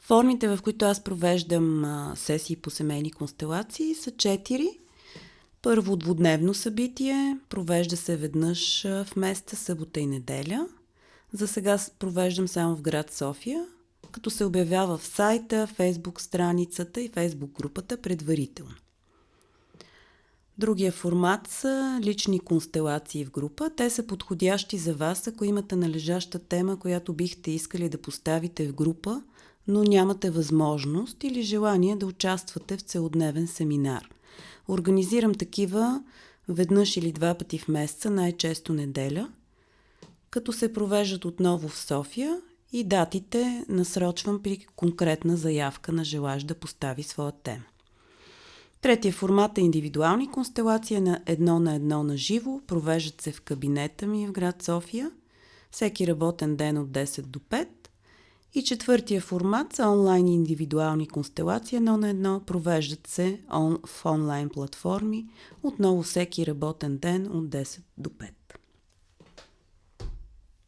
Формите, в които аз провеждам сесии по семейни констелации, са 4. Първо, двудневно събитие. Провежда се веднъж в месеца, събота и неделя. За сега провеждам само в град София, като се обявява в сайта, фейсбук страницата и фейсбук групата предварително. Другия формат са лични констелации в група. Те са подходящи за вас, ако имате належаща тема, която бихте искали да поставите в група, но нямате възможност или желание да участвате в целодневен семинар. Организирам такива веднъж или 2 пъти в месеца, най-често неделя, като се провеждат отново в София и датите насрочвам при конкретна заявка на желащ да постави своя тема. Третия формат е индивидуални констелации на едно на живо. Провеждат се в кабинета ми в град София, всеки работен ден от 10 до 5. И четвъртия формат са онлайн индивидуални констелации 1:1. Провеждат се в онлайн платформи, отново всеки работен ден от 10 до 5.